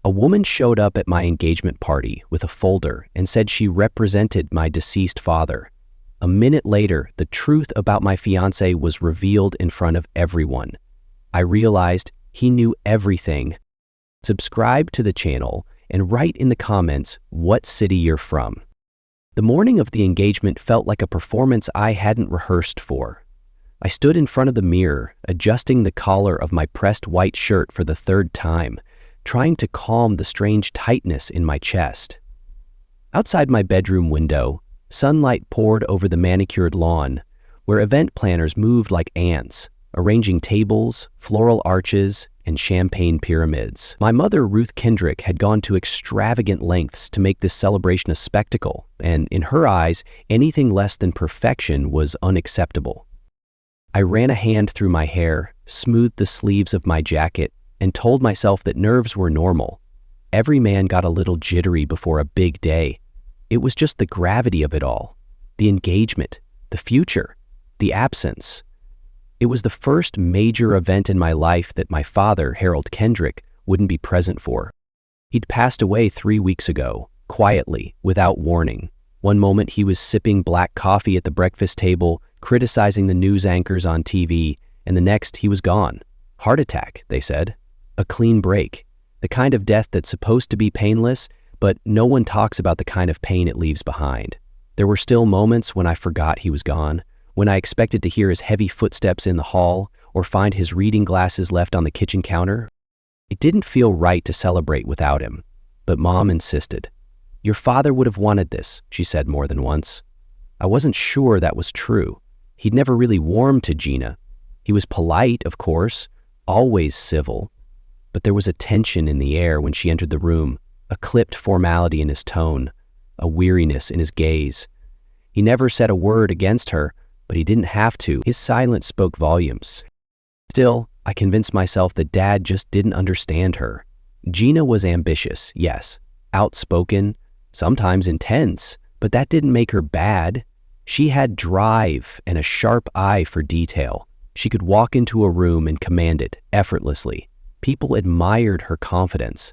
A woman showed up at my engagement party with a folder and said she represented my deceased father. A minute later, the truth about my fiancé was revealed in front of everyone. I realized he knew everything. Subscribe to the channel and write in the comments what city you're from. The morning of the engagement felt like a performance I hadn't rehearsed for. I stood in front of the mirror, adjusting the collar of my pressed white shirt for the third time, trying to calm the strange tightness in my chest. Outside my bedroom window, sunlight poured over the manicured lawn, where event planners moved like ants, arranging tables, floral arches, and champagne pyramids. My mother, Ruth Kendrick, had gone to extravagant lengths to make this celebration a spectacle, and in her eyes, anything less than perfection was unacceptable. I ran a hand through my hair, smoothed the sleeves of my jacket, and told myself that nerves were normal. Every man got a little jittery before a big day. It was just the gravity of it all, the engagement, the future, the absence. It was the first major event in my life that my father, Harold Kendrick, wouldn't be present for. He'd passed away 3 weeks ago, quietly, without warning. One moment he was sipping black coffee at the breakfast table, criticizing the news anchors on TV, and the next he was gone. Heart attack, they said. A clean break. The kind of death that's supposed to be painless, but no one talks about the kind of pain it leaves behind. There were still moments when I forgot he was gone, when I expected to hear his heavy footsteps in the hall or find his reading glasses left on the kitchen counter. It didn't feel right to celebrate without him, but Mom insisted. "Your father would have wanted this," she said more than once. I wasn't sure that was true. He'd never really warmed to Gina. He was polite, of course, always civil, but there was a tension in the air when she entered the room, a clipped formality in his tone, a weariness in his gaze. He never said a word against her, but he didn't have to. His silence spoke volumes. Still, I convinced myself that Dad just didn't understand her. Gina was ambitious, yes, outspoken, sometimes intense, but that didn't make her bad. She had drive and a sharp eye for detail. She could walk into a room and command it effortlessly. People admired her confidence.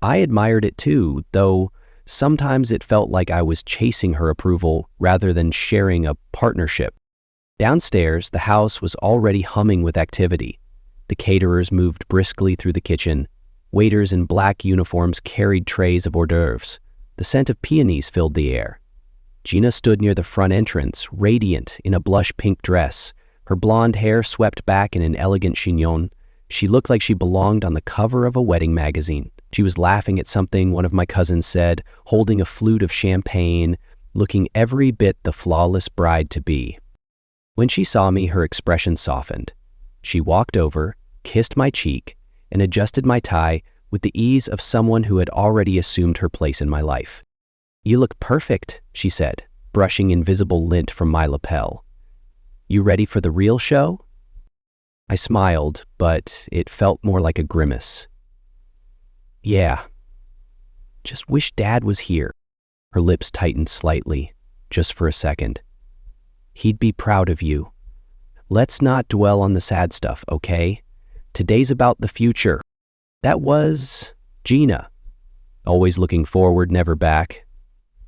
I admired it too, though sometimes it felt like I was chasing her approval rather than sharing a partnership. Downstairs, the house was already humming with activity. The caterers moved briskly through the kitchen. Waiters in black uniforms carried trays of hors d'oeuvres. The scent of peonies filled the air. Gina stood near the front entrance, radiant in a blush pink dress, her blonde hair swept back in an elegant chignon. She looked like she belonged on the cover of a wedding magazine. She was laughing at something one of my cousins said, holding a flute of champagne, looking every bit the flawless bride-to-be. When she saw me, her expression softened. She walked over, kissed my cheek, and adjusted my tie with the ease of someone who had already assumed her place in my life. "You look perfect," she said, brushing invisible lint from my lapel. "You ready for the real show?" I smiled, but it felt more like a grimace. "Yeah. Just wish Dad was here." Her lips tightened slightly, just for a second. "He'd be proud of you. Let's not dwell on the sad stuff, okay? Today's about the future." That was Gina. Always looking forward, never back.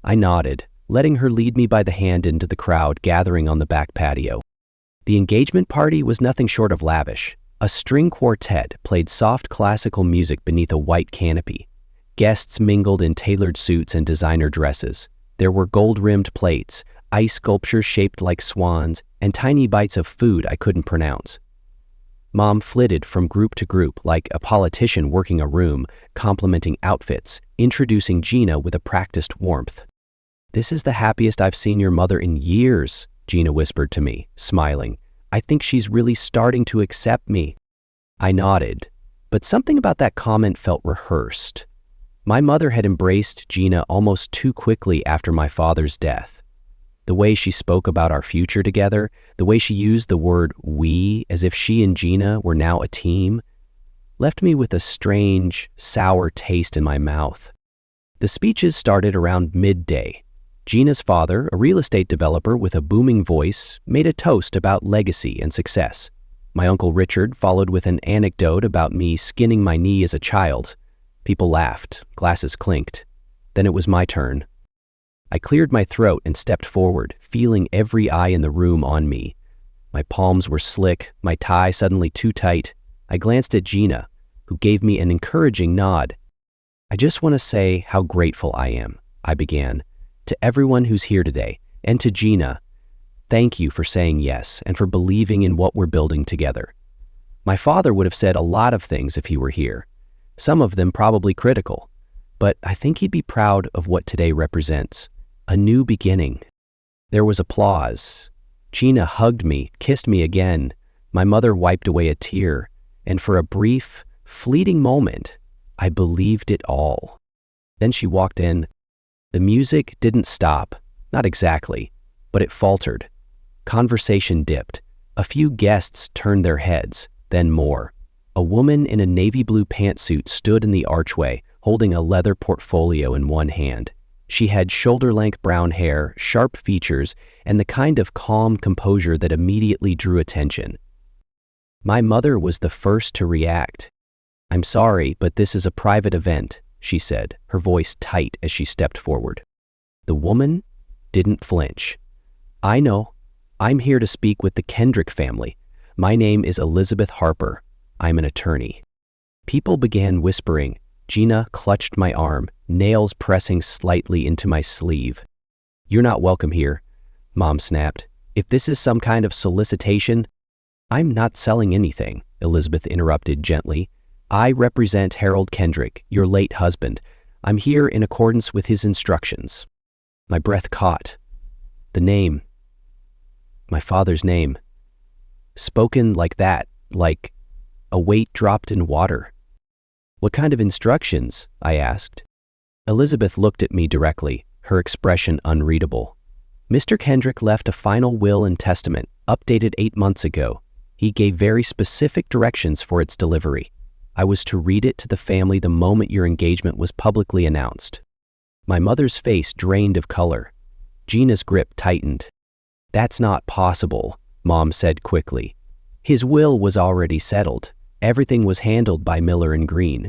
I nodded, letting her lead me by the hand into the crowd gathering on the back patio. The engagement party was nothing short of lavish. A string quartet played soft classical music beneath a white canopy. Guests mingled in tailored suits and designer dresses. There were gold-rimmed plates, ice sculptures shaped like swans, and tiny bites of food I couldn't pronounce. Mom flitted from group to group like a politician working a room, complimenting outfits, introducing Gina with a practiced warmth. "This is the happiest I've seen your mother in years," Gina whispered to me, smiling. "I think she's really starting to accept me." I nodded, but something about that comment felt rehearsed. My mother had embraced Gina almost too quickly after my father's death. The way she spoke about our future together, the way she used the word "we" as if she and Gina were now a team, left me with a strange, sour taste in my mouth. The speeches started around midday. Gina's father, a real estate developer with a booming voice, made a toast about legacy and success. My Uncle Richard followed with an anecdote about me skinning my knee as a child. People laughed, glasses clinked. Then it was my turn. I cleared my throat and stepped forward, feeling every eye in the room on me. My palms were slick, my tie suddenly too tight. I glanced at Gina, who gave me an encouraging nod. "I just want to say how grateful I am," I began, "to everyone who's here today, and to Gina. Thank you for saying yes and for believing in what we're building together." My father would have said a lot of things if he were here, some of them probably critical, but I think he'd be proud of what today represents, a new beginning. There was applause. Gina hugged me, kissed me again. My mother wiped away a tear, and for a brief, fleeting moment, I believed it all. Then she walked in. The music didn't stop, not exactly, but it faltered. Conversation dipped. A few guests turned their heads, then more. A woman in a navy blue pantsuit stood in the archway, holding a leather portfolio in one hand. She had shoulder-length brown hair, sharp features, and the kind of calm composure that immediately drew attention. My mother was the first to react. "I'm sorry, but this is a private event," she said, her voice tight as she stepped forward. The woman didn't flinch. "I know. I'm here to speak with the Kendrick family. My name is Elizabeth Harper. I'm an attorney." People began whispering. Gina clutched my arm, nails pressing slightly into my sleeve. "You're not welcome here," Mom snapped. "If this is some kind of solicitation—" "I'm not selling anything," Elizabeth interrupted gently. "I represent Harold Kendrick, your late husband. I'm here in accordance with his instructions." My breath caught. The name. My father's name. Spoken like that, like a weight dropped in water. "What kind of instructions?" I asked. Elizabeth looked at me directly, her expression unreadable. "Mr. Kendrick left a final will and testament, updated 8 months ago. He gave very specific directions for its delivery. I was to read it to the family the moment your engagement was publicly announced." My mother's face drained of color. Gina's grip tightened. "That's not possible," Mom said quickly. "His will was already settled. Everything was handled by Miller and Green."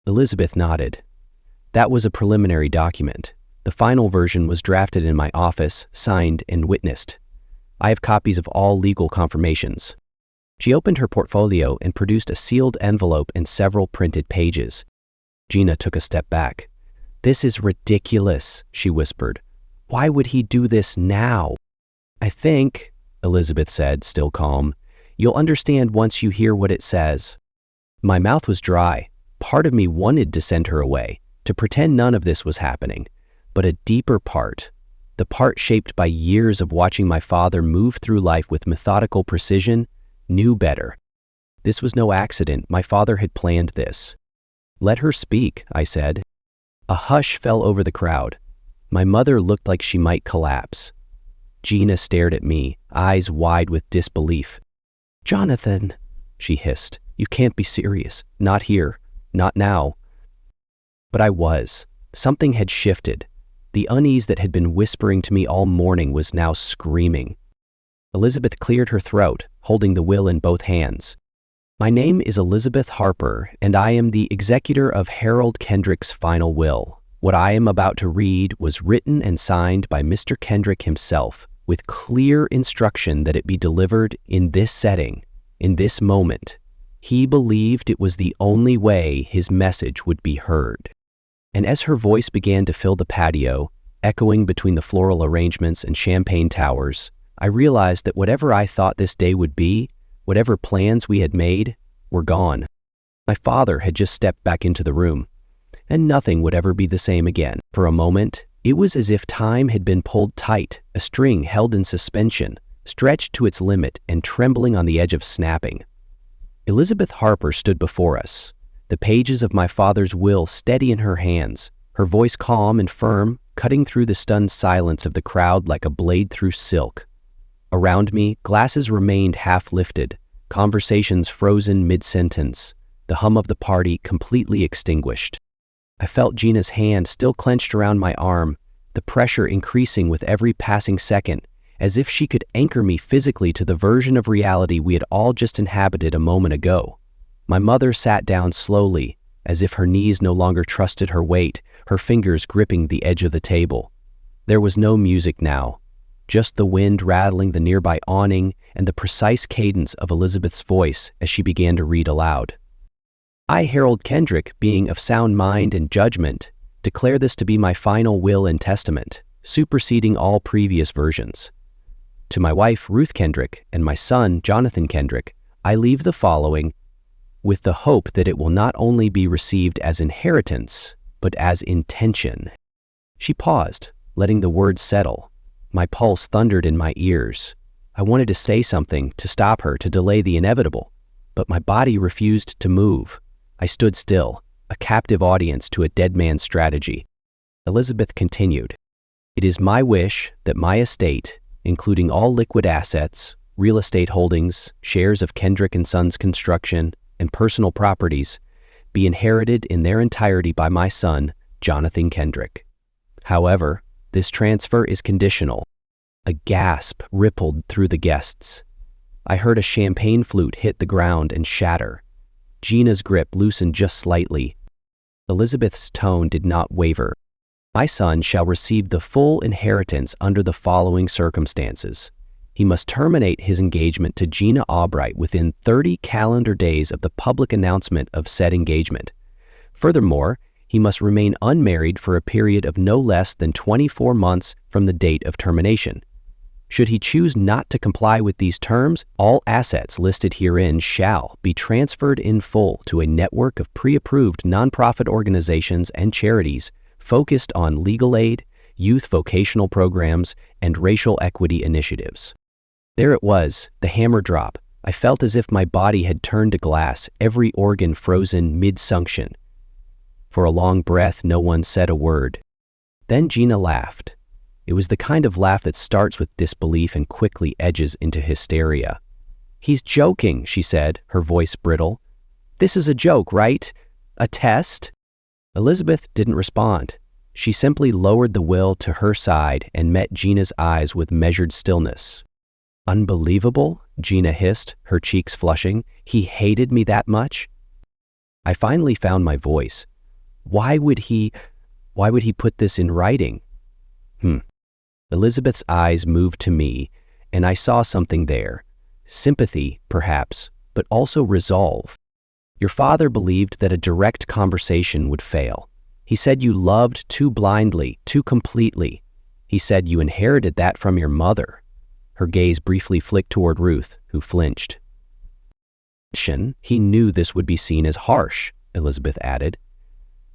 Elizabeth nodded. "That was a preliminary document. The final version was drafted in my office, signed, and witnessed. I have copies of all legal confirmations." She opened her portfolio and produced a sealed envelope and several printed pages. Gina took a step back. "This is ridiculous," she whispered. "Why would he do this now?" "I think," Elizabeth said, still calm, "you'll understand once you hear what it says." My mouth was dry. Part of me wanted to send her away, to pretend none of this was happening. But a deeper part, the part shaped by years of watching my father move through life with methodical precision, knew better. This was no accident. My father had planned this. "Let her speak," I said. A hush fell over the crowd. My mother looked like she might collapse. Gina stared at me, eyes wide with disbelief. "Jonathan," she hissed, "you can't be serious. Not here. Not now." But I was. Something had shifted. The unease that had been whispering to me all morning was now screaming. Elizabeth cleared her throat, holding the will in both hands. "My name is Elizabeth Harper, and I am the executor of Harold Kendrick's final will. What I am about to read was written and signed by Mr. Kendrick himself, with clear instruction that it be delivered in this setting, in this moment. He believed it was the only way his message would be heard." And as her voice began to fill the patio, echoing between the floral arrangements and champagne towers, I realized that whatever I thought this day would be, whatever plans we had made, were gone. My father had just stepped back into the room, and nothing would ever be the same again. For a moment, it was as if time had been pulled tight, a string held in suspension, stretched to its limit and trembling on the edge of snapping. Elizabeth Harper stood before us, the pages of my father's will steady in her hands, her voice calm and firm, cutting through the stunned silence of the crowd like a blade through silk. Around me, glasses remained half lifted, conversations frozen mid-sentence, the hum of the party completely extinguished. I felt Gina's hand still clenched around my arm, the pressure increasing with every passing second, as if she could anchor me physically to the version of reality we had all just inhabited a moment ago. My mother sat down slowly, as if her knees no longer trusted her weight, her fingers gripping the edge of the table. There was no music now, just the wind rattling the nearby awning and the precise cadence of Elizabeth's voice as she began to read aloud. I, Harold Kendrick, being of sound mind and judgment, declare this to be my final will and testament, superseding all previous versions. To my wife, Ruth Kendrick, and my son, Jonathan Kendrick, I leave the following, with the hope that it will not only be received as inheritance, but as intention. She paused, letting the words settle. My pulse thundered in my ears. I wanted to say something, to stop her, to delay the inevitable, but my body refused to move. I stood still, a captive audience to a dead man's strategy. Elizabeth continued, "It is my wish that my estate, including all liquid assets, real estate holdings, shares of Kendrick & Sons Construction, and personal properties, be inherited in their entirety by my son, Jonathan Kendrick. However, this transfer is conditional." A gasp rippled through the guests. I heard a champagne flute hit the ground and shatter. Gina's grip loosened just slightly. Elizabeth's tone did not waver. "My son shall receive the full inheritance under the following circumstances. He must terminate his engagement to Gina Albright within 30 calendar days of the public announcement of said engagement. Furthermore, he must remain unmarried for a period of no less than 24 months from the date of termination. Should he choose not to comply with these terms, all assets listed herein shall be transferred in full to a network of pre-approved nonprofit organizations and charities focused on legal aid, youth vocational programs, and racial equity initiatives." There it was, the hammer drop. I felt as if my body had turned to glass, every organ frozen mid-sunction. For a long breath, no one said a word. Then Gina laughed. It was the kind of laugh that starts with disbelief and quickly edges into hysteria. "He's joking," she said, her voice brittle. "This is a joke, right? A test?" Elizabeth didn't respond. She simply lowered the will to her side and met Gina's eyes with measured stillness. "Unbelievable," Gina hissed, her cheeks flushing. "He hated me that much?" I finally found my voice. Why would he put this in writing? Elizabeth's eyes moved to me, and I saw something there. Sympathy, perhaps, but also resolve. "Your father believed that a direct conversation would fail. He said you loved too blindly, too completely. He said you inherited that from your mother." Her gaze briefly flicked toward Ruth, who flinched. "He knew this would be seen as harsh," Elizabeth added.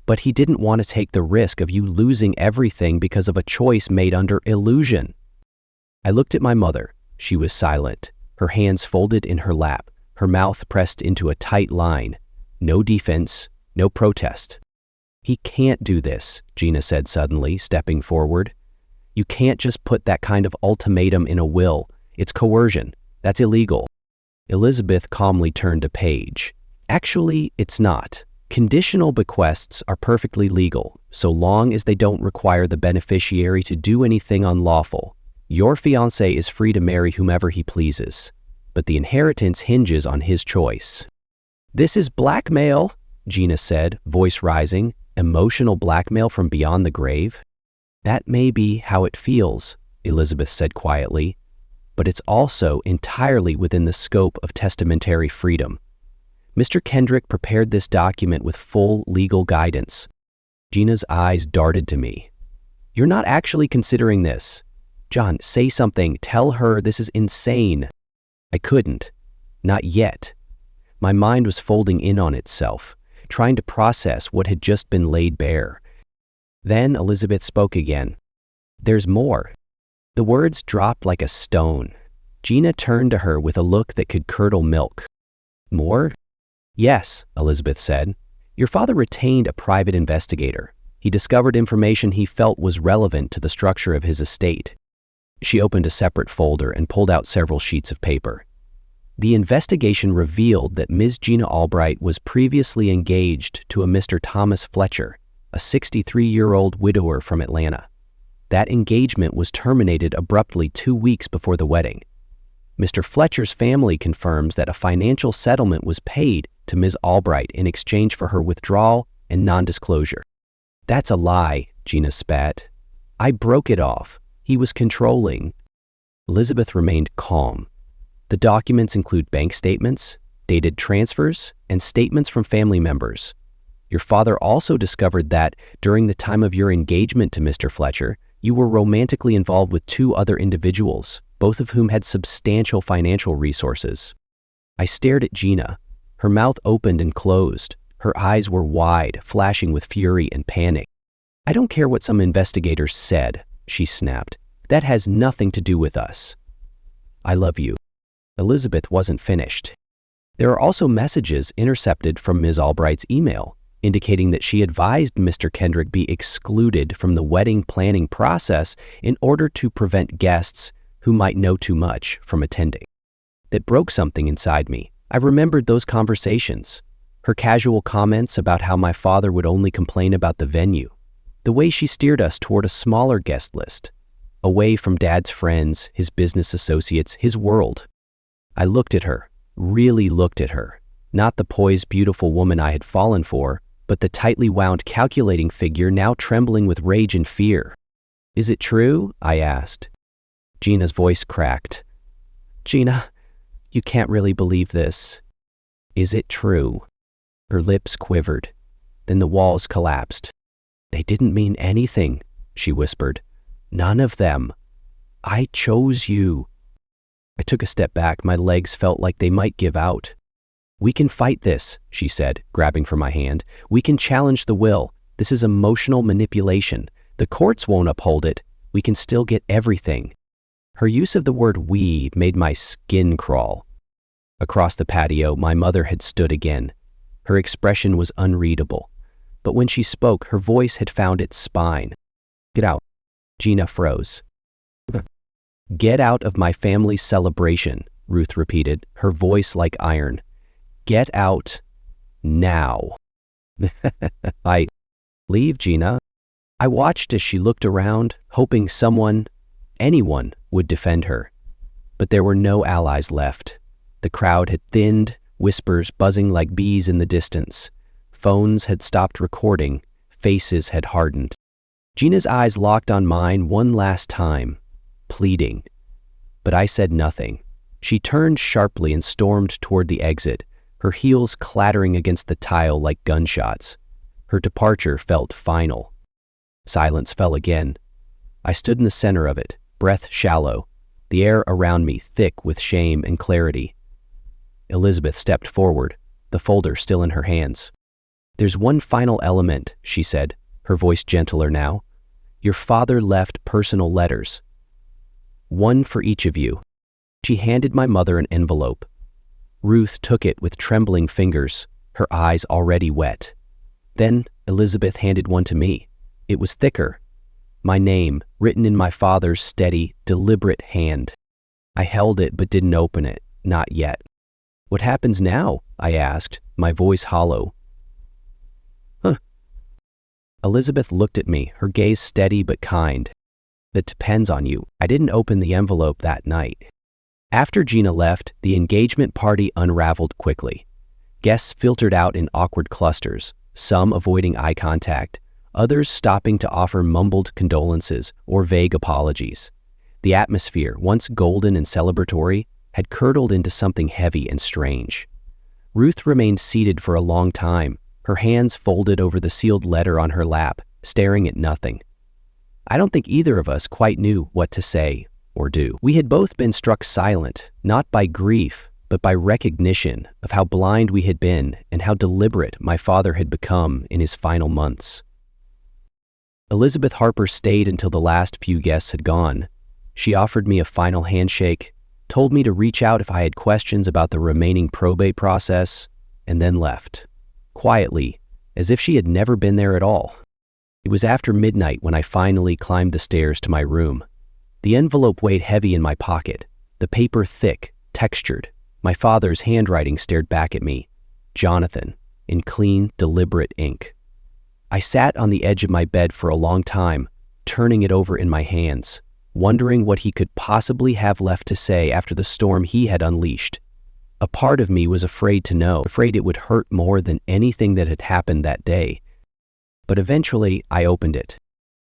"But he didn't want to take the risk of you losing everything because of a choice made under illusion." I looked at my mother. She was silent, her hands folded in her lap, her mouth pressed into a tight line. No defense, no protest. "He can't do this," Gina said suddenly, stepping forward. "You can't just put that kind of ultimatum in a will. It's coercion. That's illegal." Elizabeth calmly turned a page. "Actually, it's not. Conditional bequests are perfectly legal, so long as they don't require the beneficiary to do anything unlawful. Your fiancé is free to marry whomever he pleases, but the inheritance hinges on his choice." "This is blackmail," Gina said, voice rising. "Emotional blackmail from beyond the grave?" "That may be how it feels," Elizabeth said quietly, "but it's also entirely within the scope of testamentary freedom. Mr. Kendrick prepared this document with full legal guidance." Gina's eyes darted to me. "You're not actually considering this. John, say something. Tell her this is insane." I couldn't. Not yet. My mind was folding in on itself, trying to process what had just been laid bare. Then Elizabeth spoke again. "There's more." The words dropped like a stone. Gina turned to her with a look that could curdle milk. "More?" "Yes," Elizabeth said. "Your father retained a private investigator. He discovered information he felt was relevant to the structure of his estate." She opened a separate folder and pulled out several sheets of paper. "The investigation revealed that Ms. Gina Albright was previously engaged to a Mr. Thomas Fletcher, a 63-year-old widower from Atlanta. That engagement was terminated abruptly 2 weeks before the wedding. Mr. Fletcher's family confirms that a financial settlement was paid to Ms. Albright in exchange for her withdrawal and non-disclosure. That's a lie, Gina spat. I broke it off. He was controlling. Elizabeth remained calm. The documents include bank statements, dated transfers, and statements from family members. Your father also discovered that, during the time of your engagement to Mr. Fletcher, you were romantically involved with two other individuals, both of whom had substantial financial resources. I stared at Gina. Her mouth opened and closed. Her eyes were wide, flashing with fury and panic. I don't care what some investigators said, she snapped. That has nothing to do with us. I love you. Elizabeth wasn't finished. There are also messages intercepted from Ms. Albright's email, indicating that she advised Mr. Kendrick be excluded from the wedding planning process in order to prevent guests who might know too much from attending. That broke something inside me. I remembered those conversations. Her casual comments about how my father would only complain about the venue. The way she steered us toward a smaller guest list, away from Dad's friends, his business associates, his world. I looked at her, really looked at her. Not the poised, beautiful woman I had fallen for, but the tightly wound, calculating figure now trembling with rage and fear. Is it true? I asked. Gina's voice cracked. Gina, you can't really believe this. Is it true? Her lips quivered. Then the walls collapsed. They didn't mean anything, she whispered. None of them. I chose you. I took a step back. My legs felt like they might give out. We can fight this, she said, grabbing for my hand. We can challenge the will. This is emotional manipulation. The courts won't uphold it. We can still get everything. Her use of the word we made my skin crawl. Across the patio, my mother had stood again. Her expression was unreadable. But when she spoke, her voice had found its spine. Get out. Gina froze. Get out of my family's celebration, Ruth repeated, her voice like iron. Get out now. I leave, Gina. I watched as she looked around, hoping someone, anyone, would defend her. But there were no allies left. The crowd had thinned, whispers buzzing like bees in the distance. Phones had stopped recording, faces had hardened. Gina's eyes locked on mine one last time, pleading. But I said nothing. She turned sharply and stormed toward the exit, her heels clattering against the tile like gunshots. Her departure felt final. Silence fell again. I stood in the center of it, breath shallow, the air around me thick with shame and clarity. Elizabeth stepped forward, the folder still in her hands. There's one final element, she said, her voice gentler now. Your father left personal letters. One for each of you. She handed my mother an envelope. Ruth took it with trembling fingers, her eyes already wet. Then Elizabeth handed one to me. It was thicker. My name, written in my father's steady, deliberate hand. I held it but didn't open it, not yet. What happens now? I asked, my voice hollow. Elizabeth looked at me, her gaze steady but kind. That depends on you. I didn't open the envelope that night. After Gina left, the engagement party unraveled quickly. Guests filtered out in awkward clusters, some avoiding eye contact, others stopping to offer mumbled condolences or vague apologies. The atmosphere, once golden and celebratory, had curdled into something heavy and strange. Ruth remained seated for a long time, her hands folded over the sealed letter on her lap, staring at nothing. I don't think either of us quite knew what to say or do. We had both been struck silent, not by grief, but by recognition of how blind we had been and how deliberate my father had become in his final months. Elizabeth Harper stayed until the last few guests had gone. She offered me a final handshake, told me to reach out if I had questions about the remaining probate process, and then left. Quietly, as if she had never been there at all. It was after midnight when I finally climbed the stairs to my room. The envelope weighed heavy in my pocket, the paper thick, textured. My father's handwriting stared back at me, Jonathan, in clean, deliberate ink. I sat on the edge of my bed for a long time, turning it over in my hands, wondering what he could possibly have left to say after the storm he had unleashed. A part of me was afraid to know, afraid it would hurt more than anything that had happened that day. But eventually, I opened it.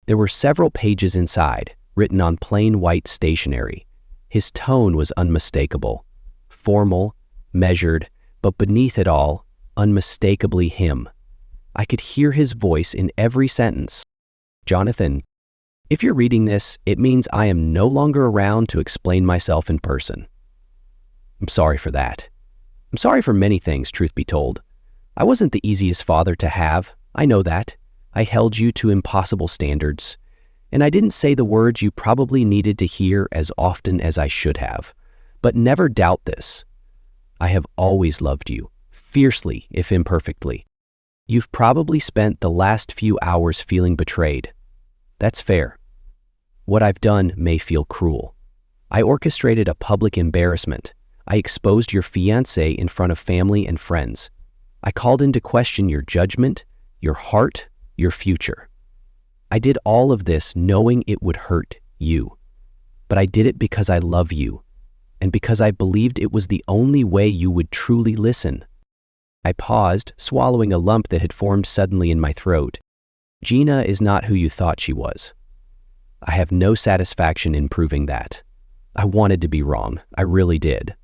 There were several pages inside, written on plain white stationery. His tone was unmistakable, formal, measured, but beneath it all, unmistakably him. I could hear his voice in every sentence. Jonathan, if you're reading this, it means I am no longer around to explain myself in person. I'm sorry for that. I'm sorry for many things, truth be told. I wasn't the easiest father to have. I know that. I held you to impossible standards. And I didn't say the words you probably needed to hear as often as I should have. But never doubt this. I have always loved you, fiercely if imperfectly. You've probably spent the last few hours feeling betrayed. That's fair. What I've done may feel cruel. I orchestrated a public embarrassment. I exposed your fiancé in front of family and friends. I called into question your judgment, your heart, your future. I did all of this knowing it would hurt you. But I did it because I love you, and because I believed it was the only way you would truly listen. I paused, swallowing a lump that had formed suddenly in my throat. Gina is not who you thought she was. I have no satisfaction in proving that. I wanted to be wrong. I really did.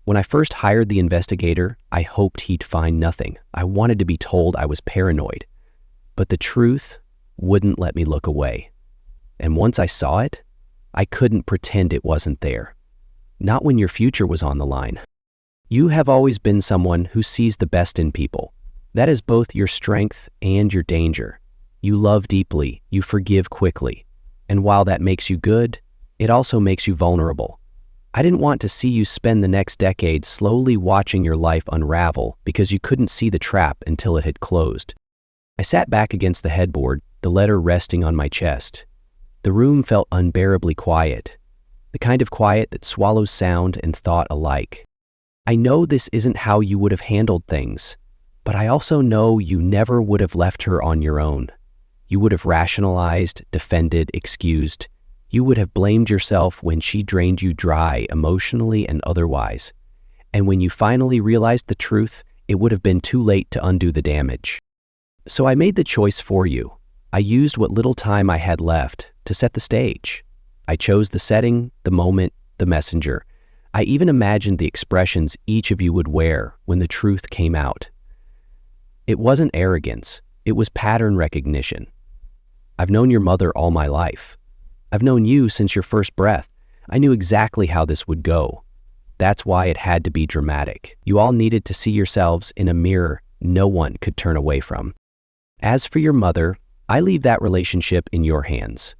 When I first hired the investigator, I hoped he'd find nothing. I wanted to be told I was paranoid. But the truth wouldn't let me look away. And once I saw it, I couldn't pretend it wasn't there. Not when your future was on the line. You have always been someone who sees the best in people. That is both your strength and your danger. You love deeply, you forgive quickly. And while that makes you good, it also makes you vulnerable. I didn't want to see you spend the next decade slowly watching your life unravel because you couldn't see the trap until it had closed. I sat back against the headboard, the letter resting on my chest. The room felt unbearably quiet, the kind of quiet that swallows sound and thought alike. I know this isn't how you would have handled things, but I also know you never would have left her on your own. You would have rationalized, defended, excused. You would have blamed yourself when she drained you dry emotionally and otherwise. And when you finally realized the truth, it would have been too late to undo the damage. So I made the choice for you. I used what little time I had left to set the stage. I chose the setting, the moment, the messenger. I even imagined the expressions each of you would wear when the truth came out. It wasn't arrogance. It was pattern recognition. I've known your mother all my life. I've known you since your first breath. I knew exactly how this would go. That's why it had to be dramatic. You all needed to see yourselves in a mirror no one could turn away from. As for your mother, I leave that relationship in your hands.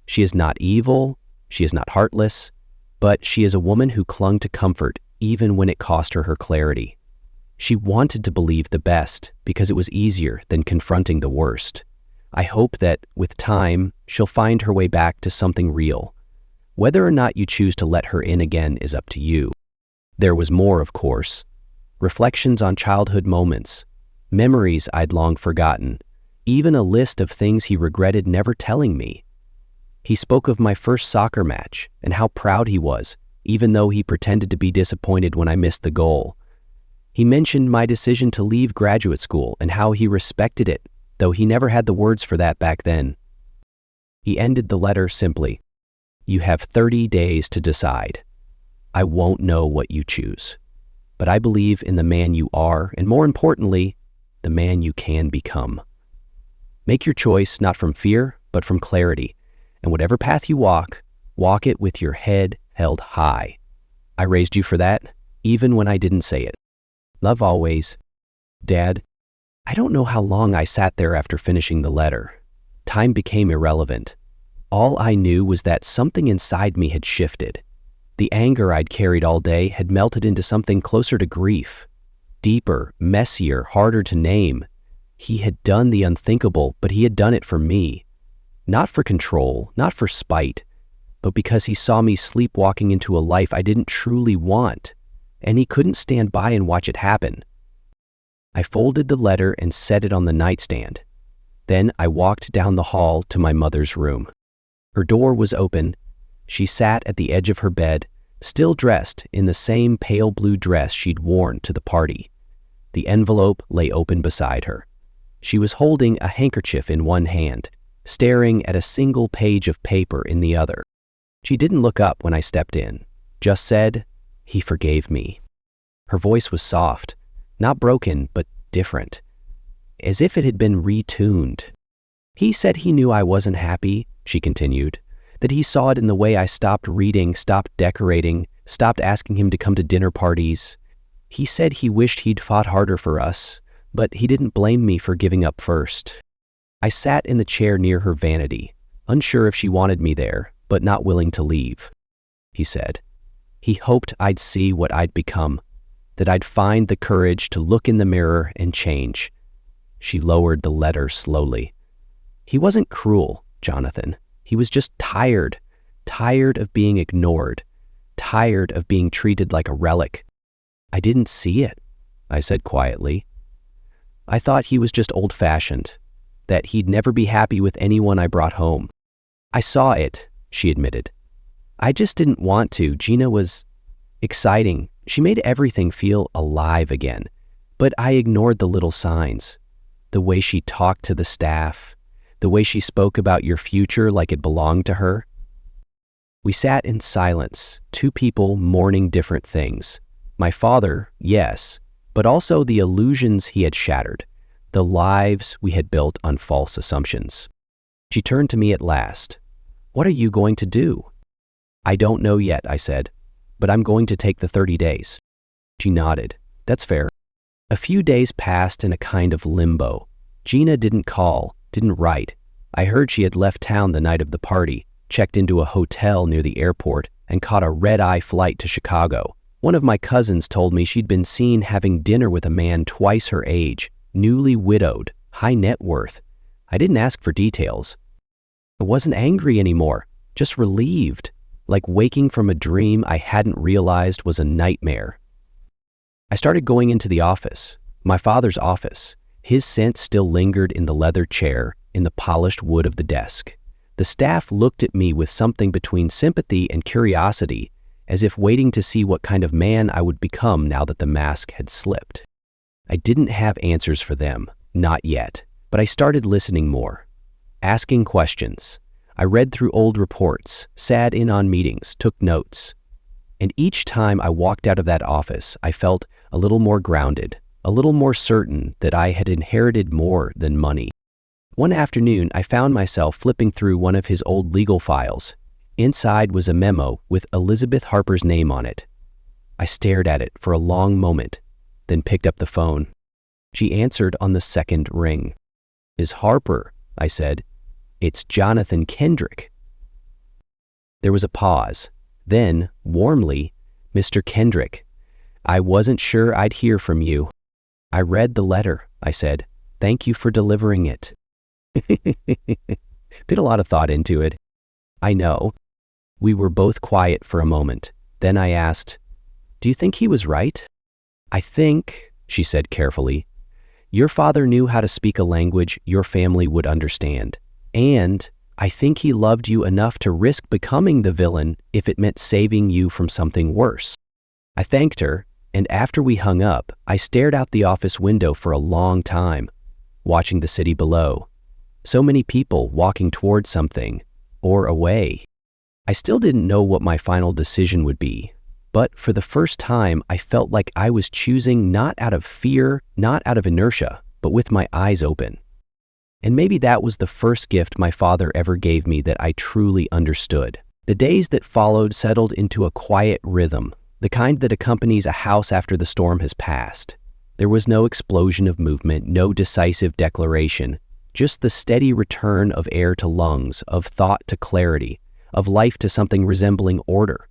She is not evil, she is not heartless, but she is a woman who clung to comfort even when it cost her her clarity. She wanted to believe the best because it was easier than confronting the worst. I hope that, with time, she'll find her way back to something real. Whether or not you choose to let her in again is up to you. There was more, of course. Reflections on childhood moments, memories I'd long forgotten, even a list of things he regretted never telling me. He spoke of my first soccer match and how proud he was, even though he pretended to be disappointed when I missed the goal. He mentioned my decision to leave graduate school and how he respected it, though he never had the words for that back then. He ended the letter simply, "You have 30 days to decide. I won't know what you choose, but I believe in the man you are, and more importantly, the man you can become. Make your choice not from fear, but from clarity, and whatever path you walk, walk it with your head held high. I raised you for that, even when I didn't say it. Love always, Dad." I don't know how long I sat there after finishing the letter. Time became irrelevant. All I knew was that something inside me had shifted. The anger I'd carried all day had melted into something closer to grief. Deeper, messier, harder to name. He had done the unthinkable, but he had done it for me. Not for control, not for spite, but because he saw me sleepwalking into a life I didn't truly want, and he couldn't stand by and watch it happen. I folded the letter and set it on the nightstand. Then I walked down the hall to my mother's room. Her door was open. She sat at the edge of her bed, still dressed in the same pale blue dress she'd worn to the party. The envelope lay open beside her. She was holding a handkerchief in one hand, staring at a single page of paper in the other. She didn't look up when I stepped in, just said, "He forgave me." Her voice was soft, not broken, but different, as if it had been retuned. "He said he knew I wasn't happy," she continued, "that he saw it in the way I stopped reading, stopped decorating, stopped asking him to come to dinner parties. He said he wished he'd fought harder for us, but he didn't blame me for giving up first." I sat in the chair near her vanity, unsure if she wanted me there, but not willing to leave. He said, "He hoped I'd see what I'd become, that I'd find the courage to look in the mirror and change." She lowered the letter slowly. "He wasn't cruel, Jonathan. He was just tired of being ignored, tired of being treated like a relic." "I didn't see it," I said quietly. "I thought he was just old-fashioned, that he'd never be happy with anyone I brought home." "I saw it," she admitted. "I just didn't want to. Gina was exciting. She made everything feel alive again. But I ignored the little signs. The way she talked to the staff, the way she spoke about your future like it belonged to her." We sat in silence, two people mourning different things. My father, yes, but also the illusions he had shattered, the lives we had built on false assumptions. She turned to me at last. "What are you going to do?" "I don't know yet," I said, "but I'm going to take the 30 days. She nodded. "That's fair." A few days passed in a kind of limbo. Gina didn't call, didn't write. I heard she had left town the night of the party, checked into a hotel near the airport, and caught a red-eye flight to Chicago. One of my cousins told me she'd been seen having dinner with a man twice her age, newly widowed, high net worth. I didn't ask for details. I wasn't angry anymore, just relieved, like waking from a dream I hadn't realized was a nightmare. I started going into the office, my father's office. His scent still lingered in the leather chair, in the polished wood of the desk. The staff looked at me with something between sympathy and curiosity, as if waiting to see what kind of man I would become now that the mask had slipped. I didn't have answers for them, not yet, but I started listening more, asking questions. I read through old reports, sat in on meetings, took notes. And each time I walked out of that office, I felt a little more grounded, a little more certain that I had inherited more than money. One afternoon, I found myself flipping through one of his old legal files. Inside was a memo with Elizabeth Harper's name on it. I stared at it for a long moment, then picked up the phone. She answered on the second ring. "Ms. Harper," I said. "It's Jonathan Kendrick." There was a pause. Then, warmly, "Mr. Kendrick, I wasn't sure I'd hear from you." "I read the letter," I said. "Thank you for delivering it." Put a lot of thought into it. "I know." We were both quiet for a moment. Then I asked, "Do you think he was right?" "I think," she said carefully, "your father knew how to speak a language your family would understand. And I think he loved you enough to risk becoming the villain if it meant saving you from something worse." I thanked her, and after we hung up, I stared out the office window for a long time, watching the city below. So many people walking towards something, or away. I still didn't know what my final decision would be, but for the first time, I felt like I was choosing not out of fear, not out of inertia, but with my eyes open. And maybe that was the first gift my father ever gave me that I truly understood. The days that followed settled into a quiet rhythm, the kind that accompanies a house after the storm has passed. There was no explosion of movement, no decisive declaration, just the steady return of air to lungs, of thought to clarity, of life to something resembling order.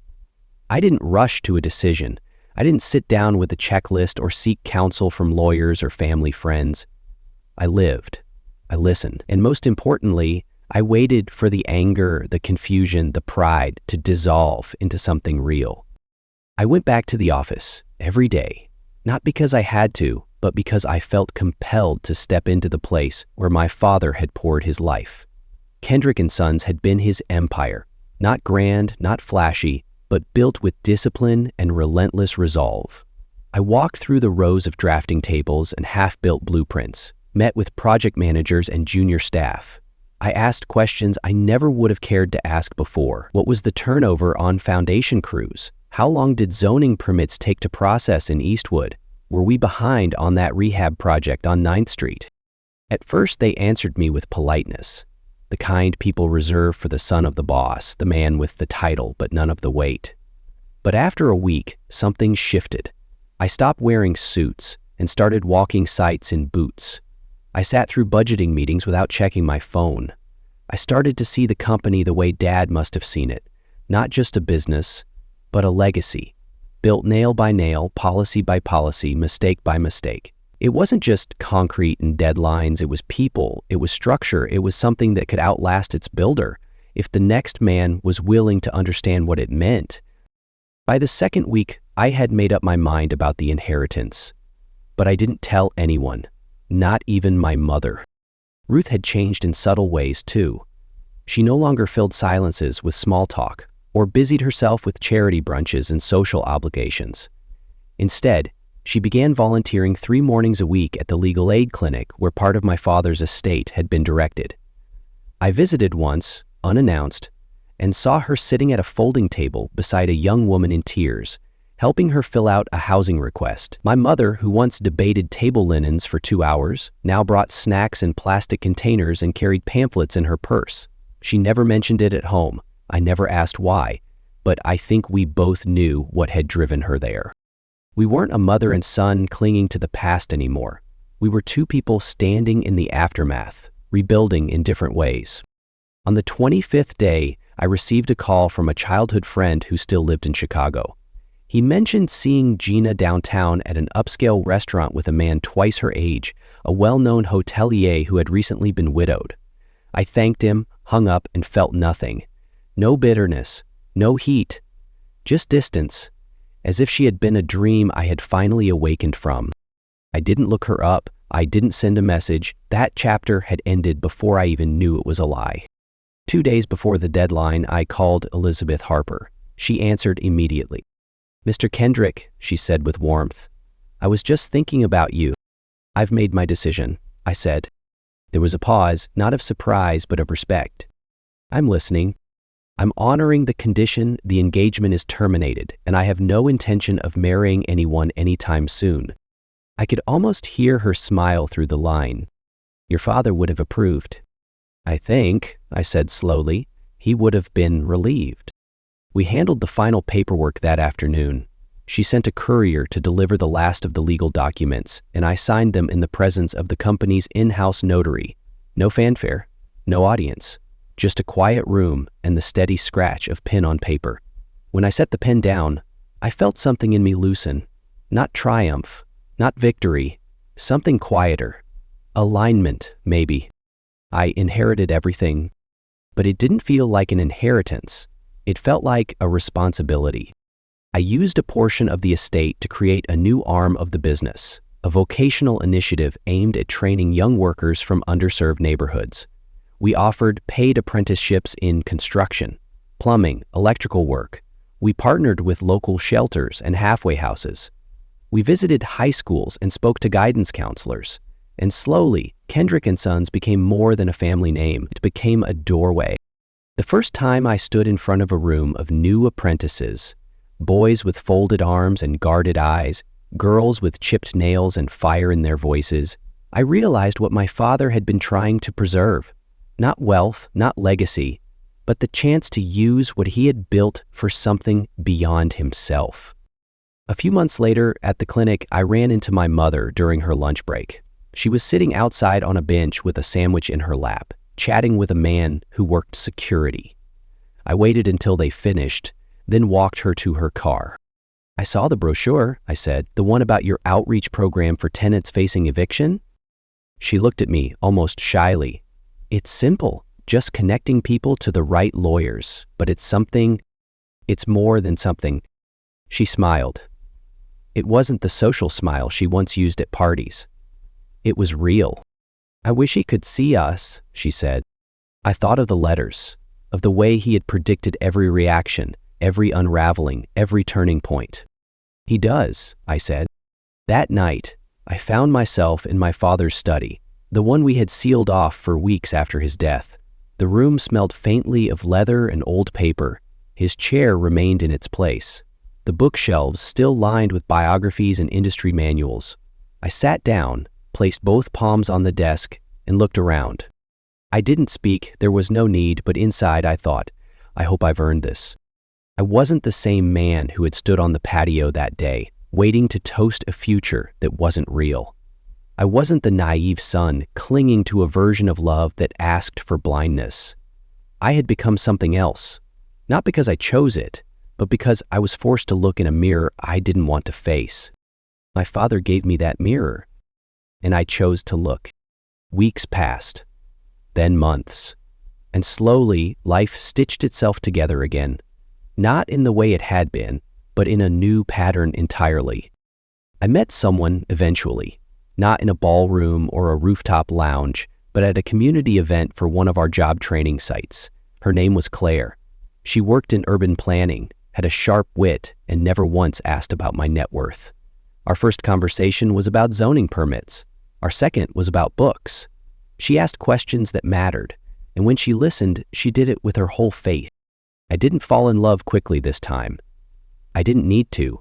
I didn't rush to a decision. I didn't sit down with a checklist or seek counsel from lawyers or family friends. I lived. I listened. And most importantly, I waited for the anger, the confusion, the pride to dissolve into something real. I went back to the office every day, not because I had to, but because I felt compelled to step into the place where my father had poured his life. Kendrick & Sons had been his empire, not grand, not flashy, but built with discipline and relentless resolve. I walked through the rows of drafting tables and half-built blueprints, met with project managers and junior staff. I asked questions I never would have cared to ask before. What was the turnover on foundation crews? How long did zoning permits take to process in Eastwood? Were we behind on that rehab project on 9th Street? At first, they answered me with politeness, the kind people reserve for the son of the boss, the man with the title but none of the weight. But after a week, something shifted. I stopped wearing suits and started walking sites in boots. I sat through budgeting meetings without checking my phone. I started to see the company the way Dad must have seen it, not just a business, but a legacy, built nail by nail, policy by policy, mistake by mistake. It wasn't just concrete and deadlines, it was people, it was structure, it was something that could outlast its builder if the next man was willing to understand what it meant. By the second week, I had made up my mind about the inheritance, but I didn't tell anyone, not even my mother. Ruth had changed in subtle ways too. She no longer filled silences with small talk or busied herself with charity brunches and social obligations. Instead, she began volunteering 3 mornings a week at the legal aid clinic where part of my father's estate had been directed. I visited once, unannounced, and saw her sitting at a folding table beside a young woman in tears, helping her fill out a housing request. My mother, who once debated table linens for 2 hours, now brought snacks in plastic containers and carried pamphlets in her purse. She never mentioned it at home. I never asked why, but I think we both knew what had driven her there. We weren't a mother and son clinging to the past anymore. We were 2 people standing in the aftermath, rebuilding in different ways. On the 25th day, I received a call from a childhood friend who still lived in Chicago. He mentioned seeing Gina downtown at an upscale restaurant with a man twice her age, a well-known hotelier who had recently been widowed. I thanked him, hung up, and felt nothing. No bitterness, no heat, just distance, as if she had been a dream I had finally awakened from. I didn't look her up, I didn't send a message. That chapter had ended before I even knew it was a lie. 2 days before the deadline, I called Elizabeth Harper. She answered immediately. "Mr. Kendrick," she said with warmth, "I was just thinking about you." "I've made my decision," I said. There was a pause, not of surprise, but of respect. "I'm listening." "I'm honoring the condition the engagement is terminated, and I have no intention of marrying anyone anytime soon." I could almost hear her smile through the line. "Your father would have approved." "I think," I said slowly, "he would have been relieved." We handled the final paperwork that afternoon. She sent a courier to deliver the last of the legal documents, and I signed them in the presence of the company's in-house notary. No fanfare, no audience. Just a quiet room and the steady scratch of pen on paper. When I set the pen down, I felt something in me loosen. Not triumph, not victory, something quieter. Alignment, maybe. I inherited everything, but it didn't feel like an inheritance. It felt like a responsibility. I used a portion of the estate to create a new arm of the business, a vocational initiative aimed at training young workers from underserved neighborhoods. We offered paid apprenticeships in construction, plumbing, electrical work. We partnered with local shelters and halfway houses. We visited high schools and spoke to guidance counselors. And slowly, Kendrick & Sons became more than a family name. It became a doorway. The first time I stood in front of a room of new apprentices, boys with folded arms and guarded eyes, girls with chipped nails and fire in their voices, I realized what my father had been trying to preserve. Not wealth, not legacy, but the chance to use what he had built for something beyond himself. A few months later, at the clinic, I ran into my mother during her lunch break. She was sitting outside on a bench with a sandwich in her lap, chatting with a man who worked security. I waited until they finished, then walked her to her car. "I saw the brochure," I said, "the one about your outreach program for tenants facing eviction." She looked at me almost shyly. "It's simple, just connecting people to the right lawyers, but it's more than something." She smiled. It wasn't the social smile she once used at parties. It was real. "I wish he could see us," she said. I thought of the letters, of the way he had predicted every reaction, every unraveling, every turning point. He does, I said. That night, I found myself in my father's study, the one we had sealed off for weeks after his death. The room smelled faintly of leather and old paper. His chair remained in its place, the bookshelves still lined with biographies and industry manuals. I sat down, placed both palms on the desk, and looked around. I didn't speak, there was no need, but inside I thought, I hope I've earned this. I wasn't the same man who had stood on the patio that day, waiting to toast a future that wasn't real. I wasn't the naive son clinging to a version of love that asked for blindness. I had become something else, not because I chose it, but because I was forced to look in a mirror I didn't want to face. My father gave me that mirror, and I chose to look. Weeks passed, then months, and slowly life stitched itself together again, not in the way it had been, but in a new pattern entirely. I met someone eventually, not in a ballroom or a rooftop lounge, but at a community event for one of our job training sites. Her name was Claire. She worked in urban planning, had a sharp wit, and never once asked about my net worth. Our first conversation was about zoning permits. Our second was about books. She asked questions that mattered, and when she listened, she did it with her whole faith. I didn't fall in love quickly this time. I didn't need to.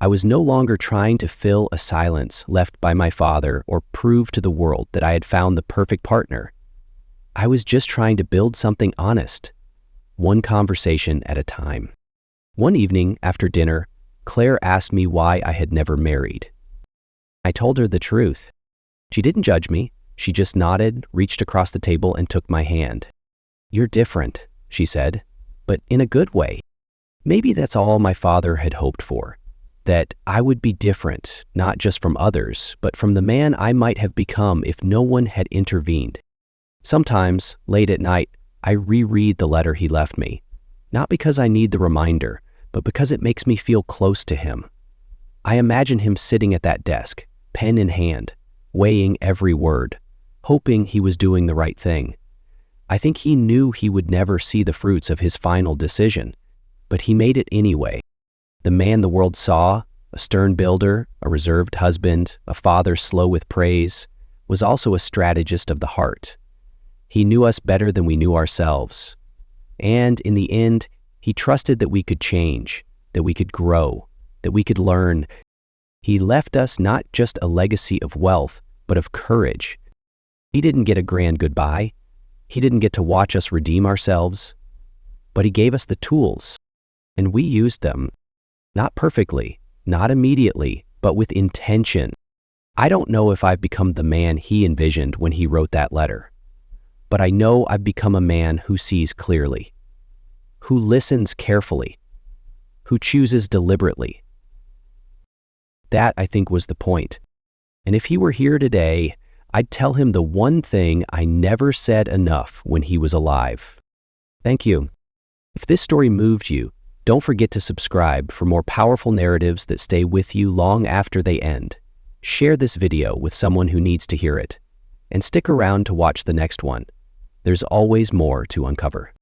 I was no longer trying to fill a silence left by my father or prove to the world that I had found the perfect partner. I was just trying to build something honest, one conversation at a time. One evening after dinner, Claire asked me why I had never married. I told her the truth. She didn't judge me. She just nodded, reached across the table, and took my hand. "You're different," she said, "but in a good way." Maybe that's all my father had hoped for. That I would be different, not just from others, but from the man I might have become if no one had intervened. Sometimes, late at night, I reread the letter he left me, not because I need the reminder, but because it makes me feel close to him. I imagine him sitting at that desk, pen in hand, weighing every word, hoping he was doing the right thing. I think he knew he would never see the fruits of his final decision, but he made it anyway. The man the world saw, a stern builder, a reserved husband, a father slow with praise, was also a strategist of the heart. He knew us better than we knew ourselves. And in the end, he trusted that we could change, that we could grow, that we could learn. He left us not just a legacy of wealth, but of courage. He didn't get a grand goodbye. He didn't get to watch us redeem ourselves. But he gave us the tools, and we used them. Not perfectly, not immediately, but with intention. I don't know if I've become the man he envisioned when he wrote that letter, but I know I've become a man who sees clearly, who listens carefully, who chooses deliberately. That, I think, was the point. And if he were here today, I'd tell him the one thing I never said enough when he was alive. Thank you. If this story moved you, don't forget to subscribe for more powerful narratives that stay with you long after they end. Share this video with someone who needs to hear it. And stick around to watch the next one. There's always more to uncover.